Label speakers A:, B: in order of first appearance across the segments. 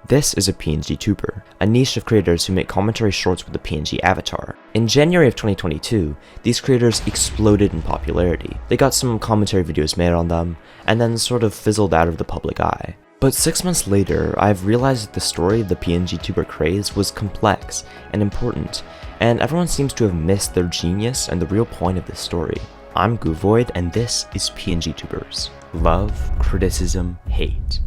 A: This is a PNGtuber, a niche of creators who make commentary shorts with a PNG avatar. In January of 2022, these creators exploded in popularity. They got some commentary videos made on them, and then sort of fizzled out of the public eye. But 6 months later, I've realized that the story of the PNGtuber craze was complex and important, and everyone seems to have missed their genius and the real point of this story. I'm Guvoid, and this is PNGtubers. Love, criticism, hate.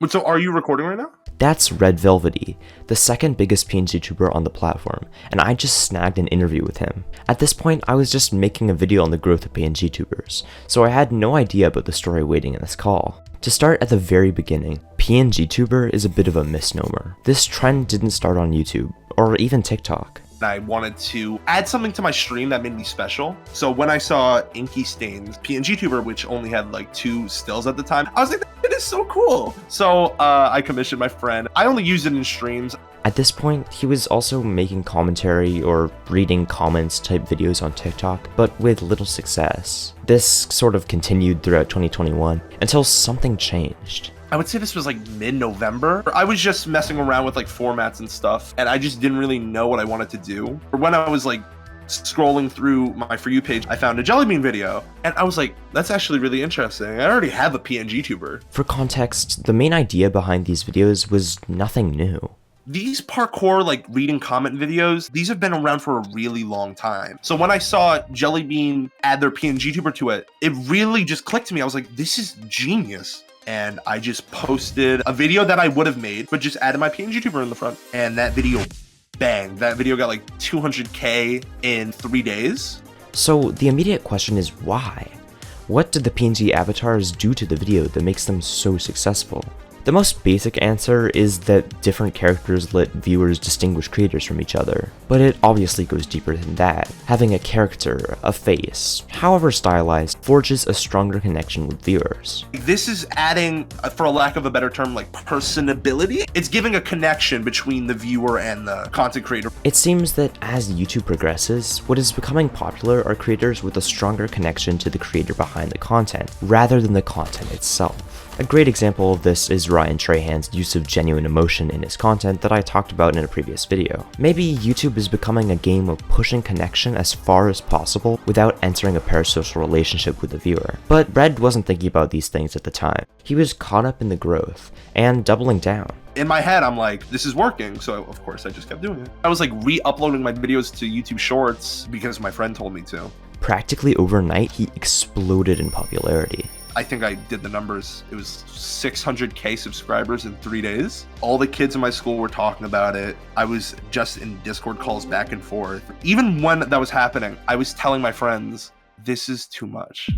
B: So are you recording right now?
A: That's Redvelvety, the second biggest PNGtuber on the platform, and I just snagged an interview with him. At this point, I was just making a video on the growth of PNGtubers, so I had no idea about the story waiting in this call. To start at the very beginning, PNGtuber is a bit of a misnomer. This trend didn't start on YouTube, or even TikTok.
B: I wanted to add something to my stream that made me special. So when I saw Inky Stain's PNGtuber, which only had like 2 stills at the time, I was like, that is so cool. So I commissioned my friend. I only used it in streams.
A: At this point, he was also making commentary or reading comments type videos on TikTok, but with little success. This sort of continued throughout 2021 until something changed.
B: I would say this was like mid-November. I was just messing around with like formats and stuff, and I just didn't really know what I wanted to do. When I was like scrolling through my For You page, I found a Jellybean video, and I was like, that's actually really interesting. I already have a PNGtuber.
A: For context, the main idea behind these videos was nothing new.
B: These parkour, like reading comment videos, these have been around for a really long time. So when I saw Jellybean add their PNGtuber to it, it really just clicked to me. I was like, this is genius. And I just posted a video that I would have made, but just added my PNGtuber in the front. And that video banged. That video got like 200K in 3 days.
A: So the immediate question is why? What did the PNG avatars do to the video that makes them so successful? The most basic answer is that different characters let viewers distinguish creators from each other, but it obviously goes deeper than that. Having a character, a face, however stylized, forges a stronger connection with viewers.
B: This is adding, for a lack of a better term, like personability. It's giving a connection between the viewer and the content creator.
A: It seems that as YouTube progresses, what is becoming popular are creators with a stronger connection to the creator behind the content, rather than the content itself. A great example of this is Ryan Trahan's use of genuine emotion in his content that I talked about in a previous video. Maybe YouTube is becoming a game of pushing connection as far as possible without entering a parasocial relationship with the viewer. But Red wasn't thinking about these things at the time. He was caught up in the growth and doubling down.
B: In my head, I'm like, this is working. So of course I just kept doing it. I was like re-uploading my videos to YouTube Shorts because my friend told me to.
A: Practically overnight, he exploded in popularity.
B: I think I did the numbers. It was 600K subscribers in 3 days. All the kids in my school were talking about it. I was just in Discord calls back and forth. Even when that was happening, I was telling my friends, this is too much.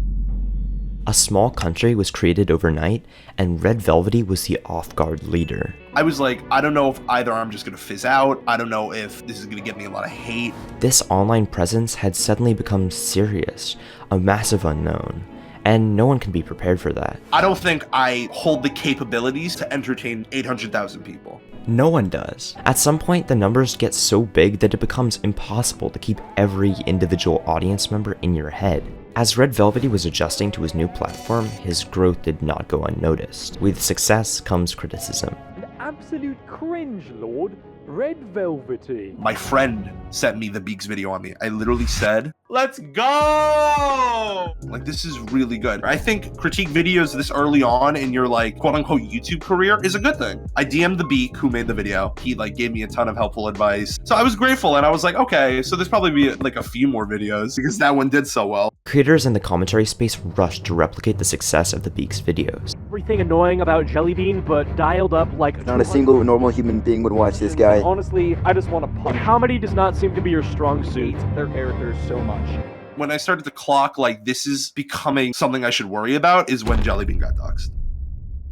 A: A small country was created overnight, and Redvelvety was the off-guard leader.
B: I was like, I don't know if either I'm just gonna fizz out. I don't know if this is gonna get me a lot of hate.
A: This online presence had suddenly become serious, a massive unknown. And no one can be prepared for that.
B: I don't think I hold the capabilities to entertain 800,000 people.
A: No one does. At some point, the numbers get so big that it becomes impossible to keep every individual audience member in your head. As Redvelvety was adjusting to his new platform, his growth did not go unnoticed. With success comes criticism.
C: An absolute cringe, Lord. Redvelvety.
B: My friend sent me the Beaks video on me. I literally said, let's go! Like, this is really good. I think critique videos this early on in your like quote unquote YouTube career is a good thing. I DM'd the Beak who made the video. He like gave me a ton of helpful advice. So I was grateful, and I was like, okay, so there's probably be like a few more videos because that one did so well.
A: Creators in the commentary space rushed to replicate the success of the Beaks videos.
C: Everything annoying about Jellybean, but dialed up like
D: not a single normal human being would watch this guy.
C: Honestly, I just want to punch. Comedy does not seem to be your strong suit. Their characters so much.
B: When I started to clock like this is becoming something I should worry about is when Jellybean got doxxed.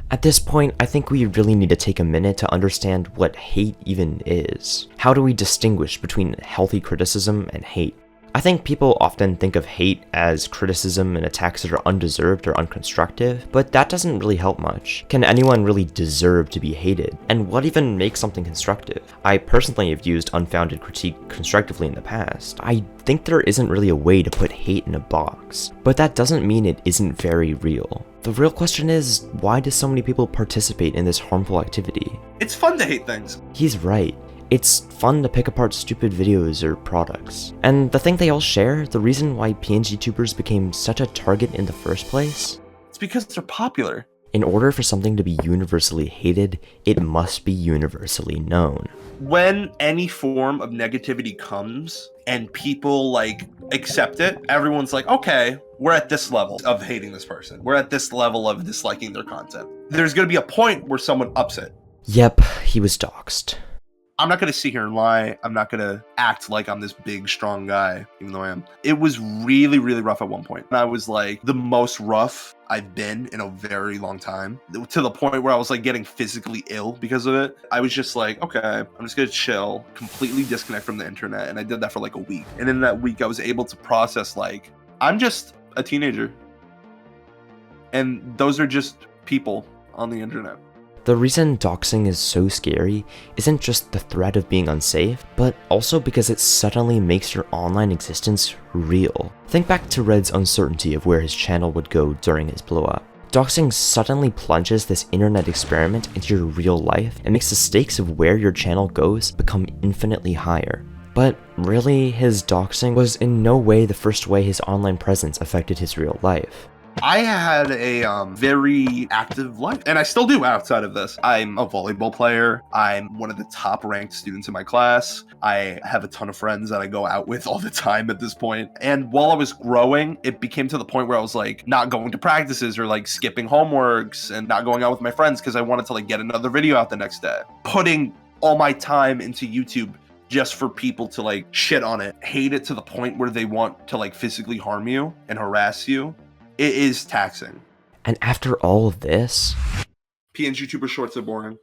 A: At this point, I think we really need to take a minute to understand what hate even is. How do we distinguish between healthy criticism and hate? I think people often think of hate as criticism and attacks that are undeserved or unconstructive, but that doesn't really help much. Can anyone really deserve to be hated? And what even makes something constructive? I personally have used unfounded critique constructively in the past. I think there isn't really a way to put hate in a box, but that doesn't mean it isn't very real. The real question is, why do so many people participate in this harmful activity?
B: It's fun to hate things.
A: He's right. It's fun to pick apart stupid videos or products. And the thing they all share, the reason why PNGtubers became such a target in the first place?
B: It's because they're popular.
A: In order for something to be universally hated, it must be universally known.
B: When any form of negativity comes and people like accept it, everyone's like, okay, we're at this level of hating this person. We're at this level of disliking their content. There's going to be a point where someone ups it.
A: Yep, he was doxxed.
B: I'm not going to sit here and lie. I'm not going to act like I'm this big, strong guy, even though I am. It was really, really rough at one point. And I was like the most rough I've been in a very long time, to the point where I was like getting physically ill because of it. I was just like, okay, I'm just going to chill, completely disconnect from the internet. And I did that for like a week. And in that week, I was able to process like, I'm just a teenager. And those are just people on the internet.
A: The reason doxing is so scary isn't just the threat of being unsafe, but also because it suddenly makes your online existence real. Think back to Red's uncertainty of where his channel would go during his blowup. Doxing suddenly plunges this internet experiment into your real life and makes the stakes of where your channel goes become infinitely higher. But really, his doxing was in no way the first way his online presence affected his real life.
B: I had a very active life, and I still do outside of this. I'm a volleyball player. I'm one of the top ranked students in my class. I have a ton of friends that I go out with all the time at this point. And while I was growing, it became to the point where I was like not going to practices or like skipping homeworks and not going out with my friends because I wanted to like get another video out the next day. Putting all my time into YouTube just for people to like shit on it, hate it to the point where they want to like physically harm you and harass you. It is taxing.
A: And after all of this,
B: PNGtuber shorts are boring.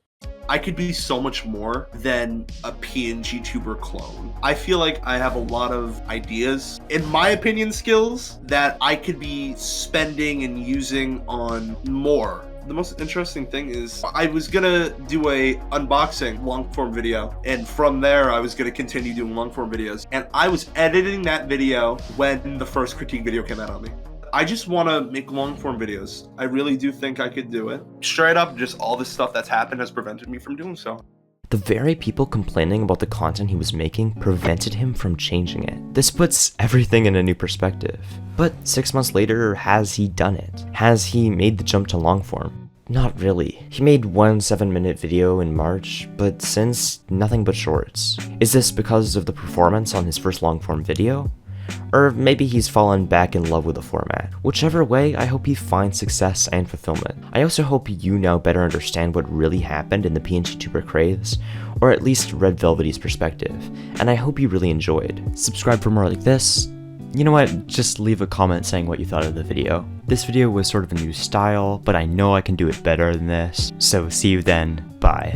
B: I could be so much more than a PNGtuber clone. I feel like I have a lot of ideas, in my opinion, skills that I could be spending and using on more. The most interesting thing is I was gonna do a unboxing long form video, and from there I was gonna continue doing long form videos. And I was editing that video when the first critique video came out on me. I just want to make long form videos. I really do think I could do it. Straight up, just all this stuff that's happened has prevented me from doing so.
A: the very people complaining about the content he was making prevented him from changing it. This puts everything in a new perspective. But 6 months later, has he done it? Has he made the jump to long form? Not really. He made one 7-minute video in March, but since, nothing but shorts. Is this because of the performance on his first long form video? Or maybe he's fallen back in love with the format. Whichever way, I hope he finds success and fulfillment. I also hope you now better understand what really happened in the PNGtuber craze, or at least Redvelvety's perspective, and I hope you really enjoyed. Subscribe for more like this. You know what, just leave a comment saying what you thought of the video. This video was sort of a new style, but I know I can do it better than this, so see you then, bye.